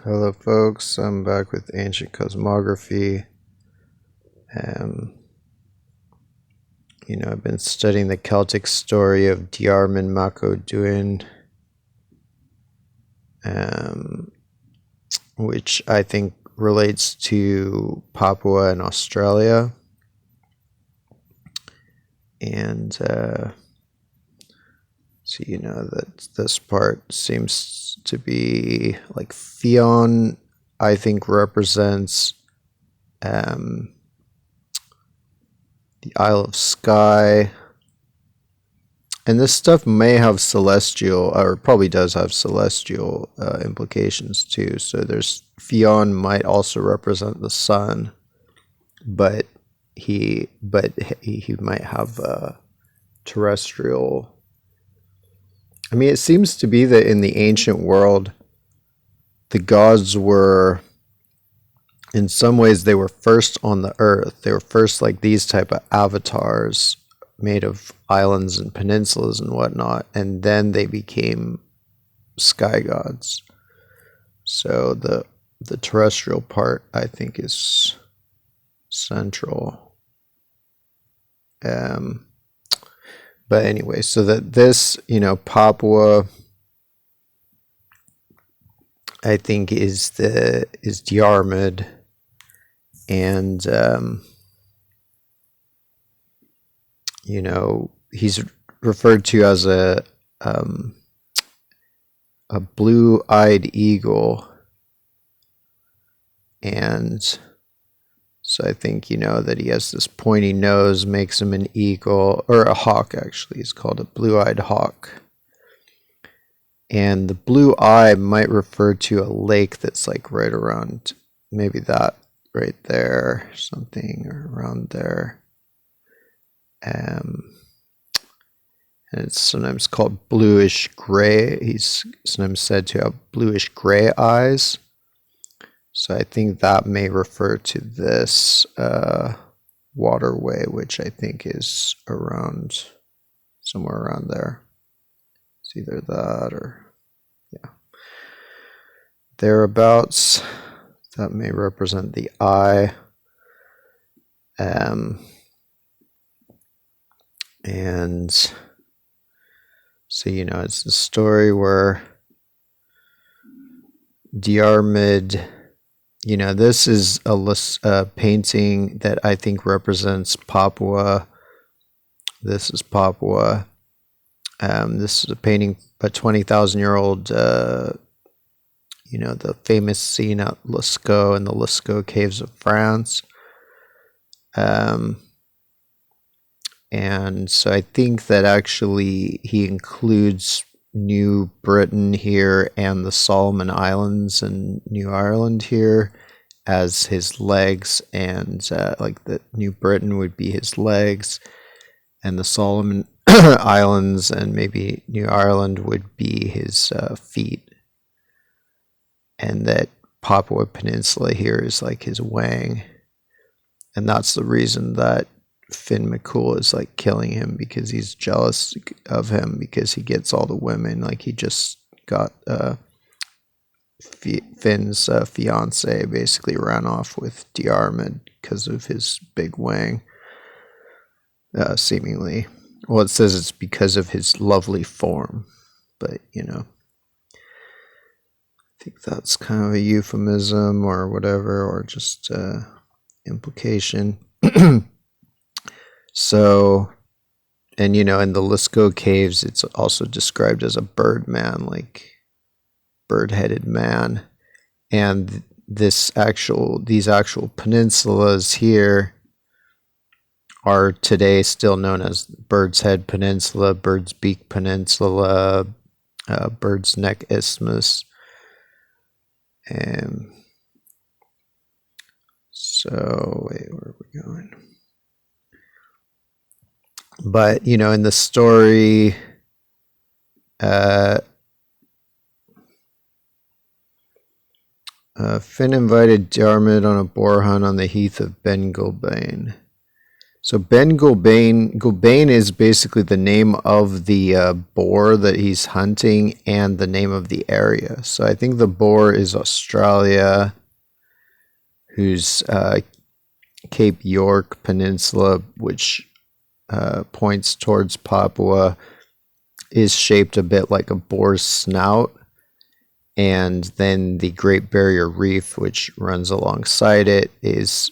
Hello, folks. I'm back with ancient cosmography. Um, I've been studying the Celtic story of Diarmid mac Dúin, um, which I think relates to Papua and Australia. And so, that this part seems to be like Fionn, I think, represents um, the Isle of Skye. And this stuff may have celestial, or probably does have celestial implications too. So there's Fionn might also represent the sun, but he might have terrestrial. I mean, it seems to be that in the ancient world, the gods were, in some ways, they were first on the earth. They were first like these type of avatars made of islands and peninsulas and whatnot, and then they became sky gods. So the terrestrial part, I think, is central. But anyway, so that this, Papua, I think, is Diarmid, and he's referred to as a blue-eyed eagle, and so I think that he has this pointy nose makes him an eagle, or a hawk. Actually, he's called a blue-eyed hawk, and the blue eye might refer to a lake that's like right around, maybe that right there, something around there. And it's sometimes called bluish gray. He's sometimes said to have bluish gray eyes. So I think that may refer to this waterway, which I think is around, somewhere around there. It's either that or, yeah, thereabouts. That may represent the eye. And so, it's the story where Diarmid, this is a painting that I think represents Papua. This is Papua. This is a painting, a 20,000-year-old, the famous scene at Lascaux in the Lascaux caves of France. And so I think that actually he includes New Britain here and the Solomon Islands and New Ireland here as his legs, and like the New Britain would be his legs, and the Solomon Islands and maybe New Ireland would be his feet, and that Papua Peninsula here is like his wang, and that's the reason that Finn McCool is like killing him, because he's jealous of him because he gets all the women. Like he just got Finn's fiance basically ran off with Diarmid because of his big wang, seemingly. Well, it says it's because of his lovely form, but I think that's kind of a euphemism or whatever, or just implication. So, and in the Lascaux caves, it's also described as a bird man, like bird-headed man. And these actual peninsulas here are today still known as Bird's Head Peninsula, Bird's Beak Peninsula, Bird's Neck Isthmus. And so, wait, where are we going? But, in the story, Finn invited Diarmid on a boar hunt on the heath of Ben Gulbane. So Ben Gulbane is basically the name of the boar that he's hunting and the name of the area. So I think the boar is Australia, whose Cape York Peninsula, which points towards Papua, is shaped a bit like a boar's snout. And then the Great Barrier Reef, which runs alongside it, is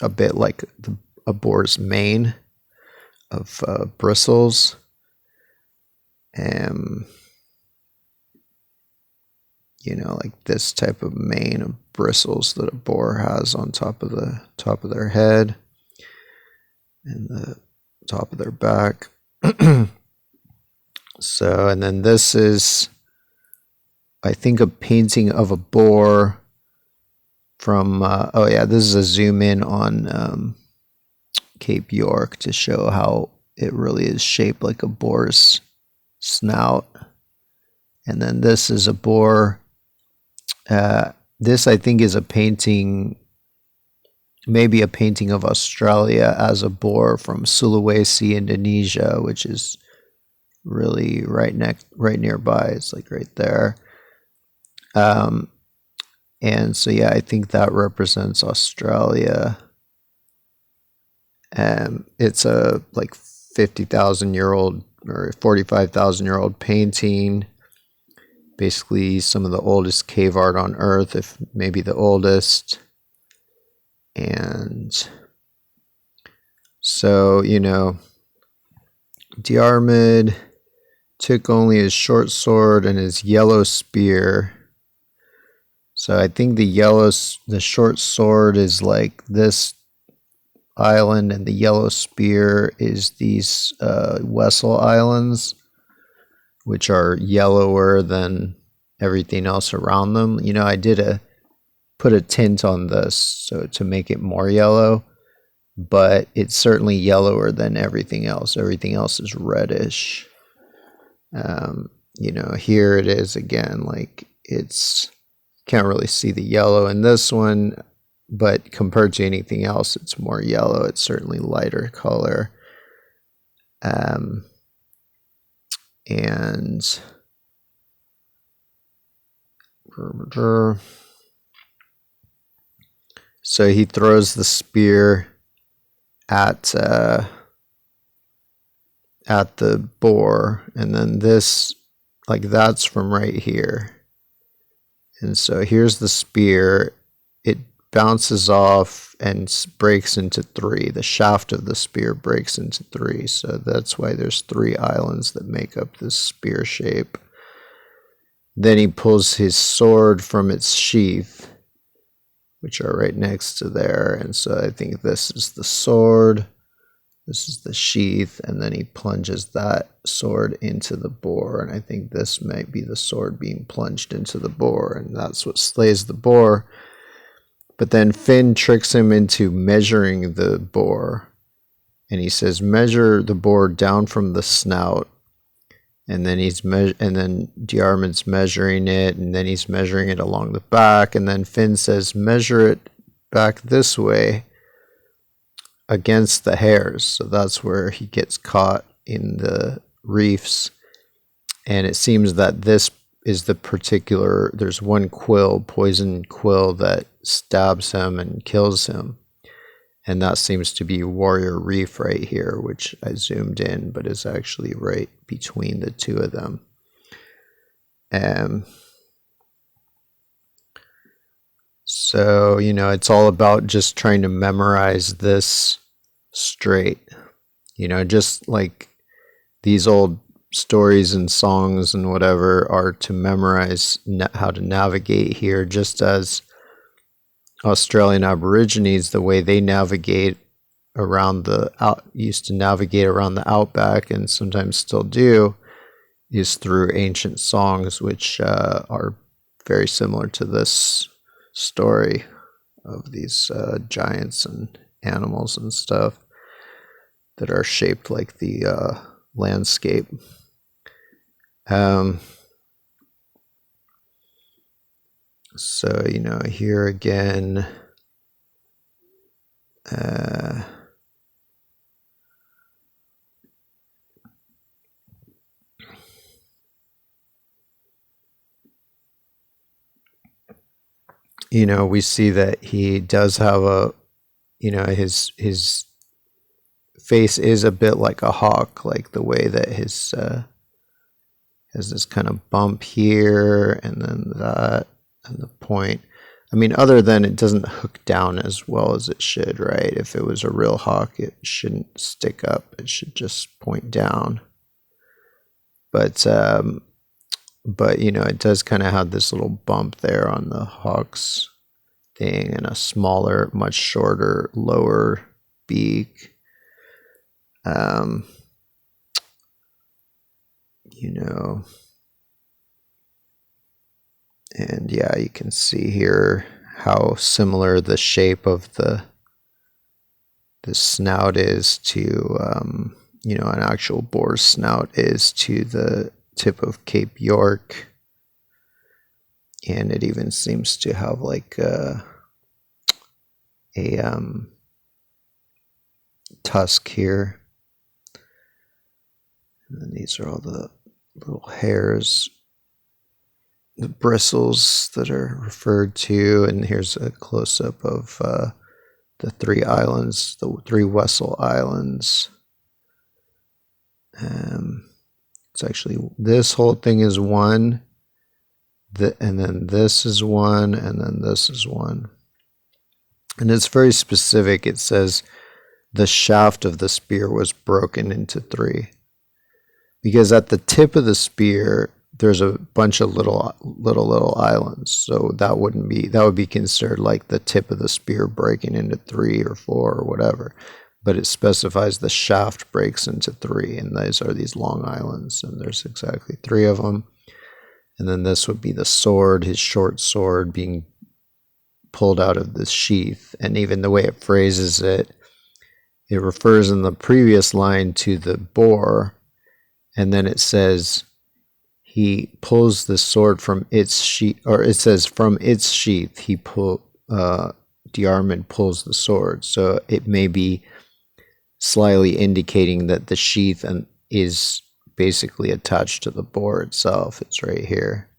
a bit like a boar's mane of bristles. You know, like this type of mane of bristles that a boar has on top of their head and the top of their back. So, and then this is, I think, a painting of a boar from, oh yeah, this is a zoom in on Cape York to show how it really is shaped like a boar's snout. And then this is a boar. This, I think, is a painting, maybe a painting of Australia as a boar from Sulawesi, Indonesia, which is really right nearby. It's like right there. And so, yeah, I think that represents Australia. It's a like 50,000-year-old or 45,000-year-old painting. Basically, some of the oldest cave art on Earth, if maybe the oldest. And so, you know, Diarmid took only his short sword and his yellow spear. So I think the short sword is like this island, and the yellow spear is these Wessel Islands, which are yellower than everything else around them. You know, I did put a tint on this so to make it more yellow, but it's certainly yellower than everything else. Everything else is reddish. You know, here it is again, like it's, can't really see the yellow in this one, but compared to anything else, it's more yellow. It's certainly lighter color. And so he throws the spear at the boar, and then this, like, that's from right here. And so here's the spear. It bounces off and breaks into three. The shaft of the spear breaks into three. So that's why there's three islands that make up this spear shape. Then he pulls his sword from its sheath, which are right next to there. And so I think this is the sword. This is the sheath, and then he plunges that sword into the boar, and I think this might be the sword being plunged into the boar, and that's what slays the boar. But then Finn tricks him into measuring the boar, and he says, measure the boar down from the snout, and then and then Diarmid's measuring it, and then he's measuring it along the back, and then Finn says, measure it back this way, against the hairs. So that's where he gets caught in the reefs. And it seems that this is the particular, there's one quill, poison quill, that stabs him and kills him. And that seems to be Warrior Reef right here, which I zoomed in, but is actually right between the two of them. So, you know, it's all about just trying to memorize this strait. You know, just like these old stories and songs and whatever are to memorize how to navigate here, just as Australian Aborigines, the way they navigate around used to navigate around the outback, and sometimes still do, is through ancient songs, which are very similar to this story of these giants and animals and stuff that are shaped like the landscape. So, you know, here again, we see that he does have his face is a bit like a hawk, like the way that his has this kind of bump here and then that and the point. I mean, other than it doesn't hook down as well as it should, right? If it was a real hawk, it shouldn't stick up. It should just point down. But it does kind of have this little bump there on the hawk's thing and a smaller, much shorter, lower beak. And yeah, you can see here how similar the shape of the snout is to, an actual boar's snout is to the tip of Cape York. And it even seems to have like a tusk here. And then these are all the little hairs, the bristles that are referred to. And here's a close-up of the 3 islands, the 3 Wessel Islands. It's actually, this whole thing is one, and then this is one, and then this is one. And it's very specific. It says the shaft of the spear was broken into 3. Because at the tip of the spear, there's a bunch of little islands. So that would be considered like the tip of the spear breaking into 3 or 4 or whatever. But it specifies the shaft breaks into 3, and those are these long islands, and there's exactly 3 of them. And then this would be the sword, his short sword being pulled out of the sheath. And even the way it phrases it, it refers in the previous line to the boar, and then it says he pulls the sword from its sheath, or it says from its sheath Diarmid pulls the sword. So it may be slyly indicating that the sheath is basically attached to the boar itself. It's right here.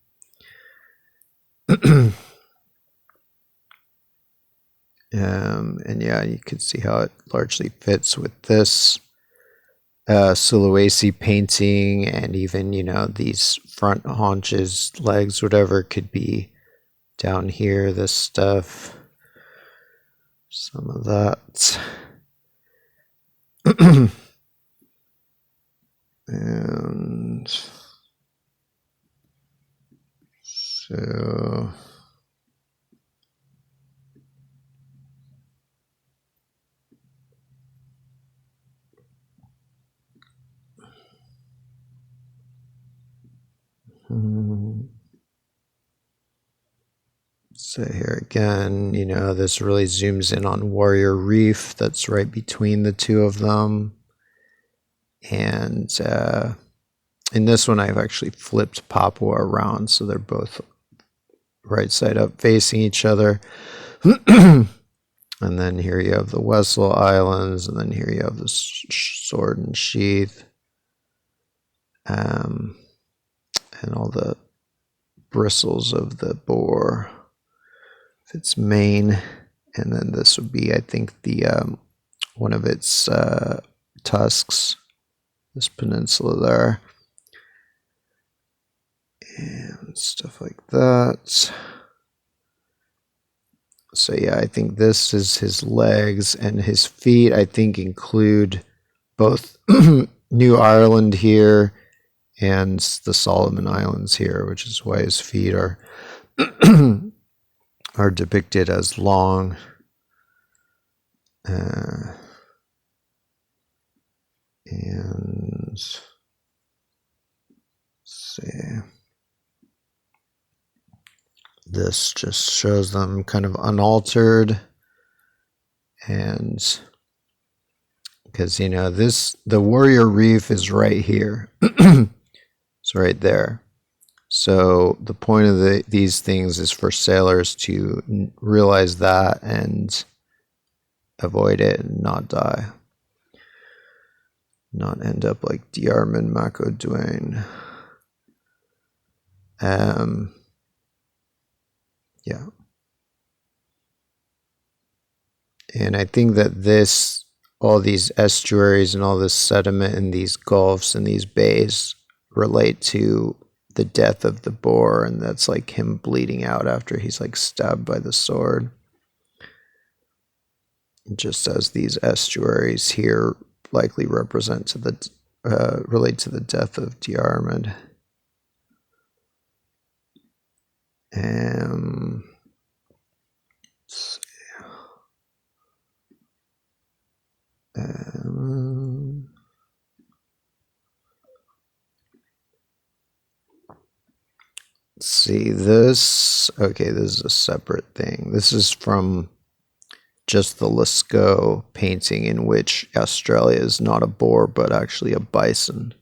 And yeah, you can see how it largely fits with this Sulawesi painting, and even, these front haunches, legs, whatever could be down here, this stuff. Some of that. And so so here again, this really zooms in on Warrior Reef that's right between the 2 of them. And in this one, I've actually flipped Papua around, so they're both right side up facing each other. And then here you have the Wessel Islands, and then here you have the sword and sheath, and all the bristles of the boar, its mane. And then this would be, I think, the one of its tusks, this peninsula there, and stuff like that. So yeah, I think this is his legs, and his feet, I think, include both New Ireland here and the Solomon Islands here, which is why his feet are are depicted as long. And let's see. This just shows them kind of unaltered, and because the Warrior Reef is right here. It's right there. So the point of these things is for sailors to realize that and avoid it and not die, not end up like Diarmid Mac O'Duane. Yeah. And I think that all these estuaries and all this sediment and these gulfs and these bays relate to the death of the boar, and that's like him bleeding out after he's like stabbed by the sword. Just as these estuaries here likely represent to the relate to the death of Diarmid. See this. Okay, this is a separate thing. This is from just the Lascaux painting, in which Australia is not a boar but actually a bison.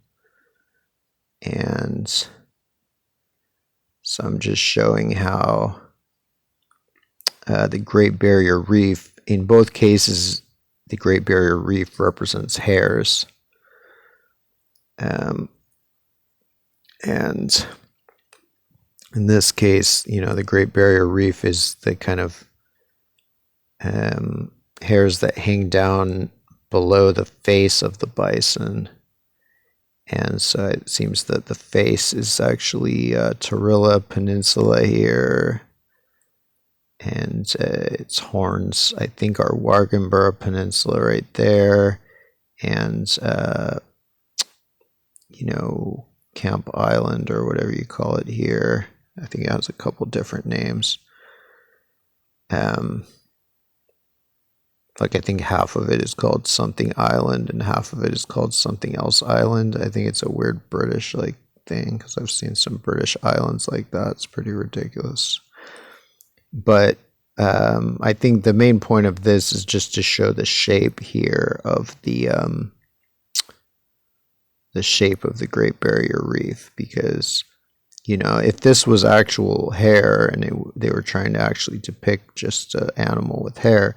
And so I'm just showing how the Great Barrier Reef, in both cases, the Great Barrier Reef represents hares. And in this case, the Great Barrier Reef is the kind of hairs that hang down below the face of the bison. And so it seems that the face is actually Torilla Peninsula here. And its horns, I think, are Warganborough Peninsula right there. And, Camp Island, or whatever you call it here. I think it has a couple different names. I think half of it is called something island and half of it is called something else island. I think it's a weird British thing, because I've seen some British islands like that. It's pretty ridiculous. But I think the main point of this is just to show the shape here of the shape of the Great Barrier Reef, because if this was actual hair and they were trying to actually depict just an animal with hair,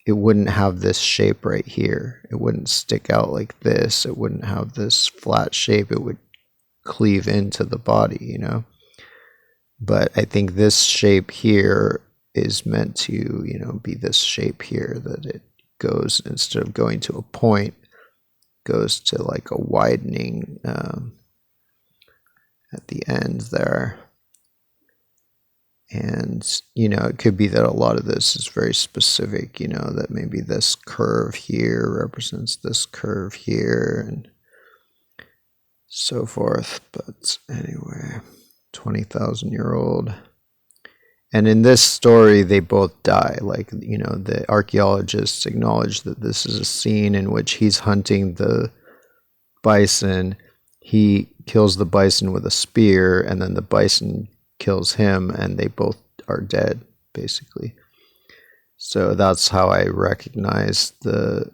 it wouldn't have this shape right here. It wouldn't stick out like this. It wouldn't have this flat shape. It would cleave into the body, But I think this shape here is meant to, be this shape here, that it goes, instead of going to a point, goes to like a widening at the end there. And, it could be that a lot of this is very specific, that maybe this curve here represents this curve here and so forth. But anyway, 20,000-year-old. And in this story, they both die. The archaeologists acknowledge that this is a scene in which he's hunting the bison. He kills the bison with a spear, and then the bison kills him, and they both are dead, basically. So that's how I recognize the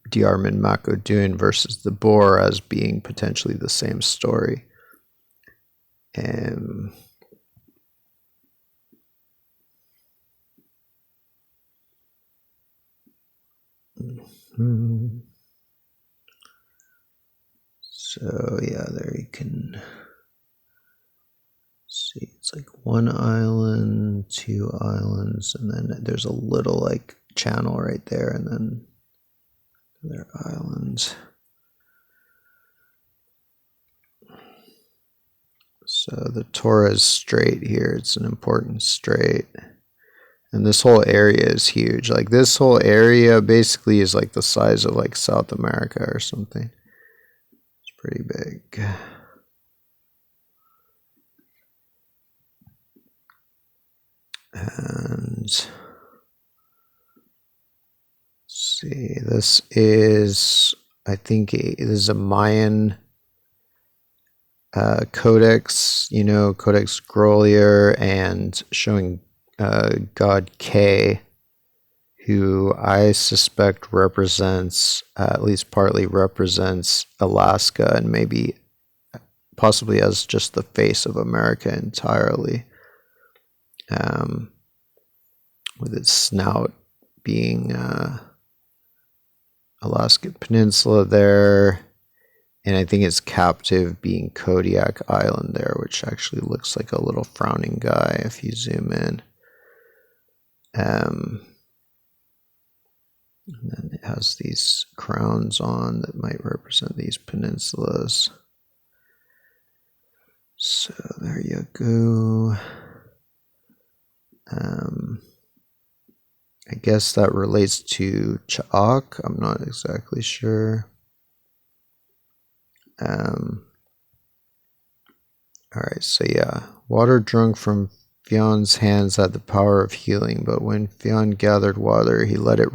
Diarmid Mac O'Doone versus the boar as being potentially the same story. So yeah, there you can see it's like one island, two islands, and then there's a little channel right there, and then another island. So the Torres Strait here, it's an important strait. And this whole area is huge. This whole area basically is the size of South America or something. It's pretty big. And let's see, this is, I think, this is a Mayan codex, Codex Grolier, and showing god K, who I suspect represents, at least partly represents, Alaska, and maybe possibly as just the face of America entirely, with its snout being Alaskan Peninsula there, and I think its captive being Kodiak Island there, which actually looks like a little frowning guy if you zoom in. And then it has these crowns on that might represent these peninsulas. So there you go. I guess that relates to Cha'ak. I'm not exactly sure. Alright, so yeah. Water drunk from Fion's hands had the power of healing, but when Fion gathered water, he let it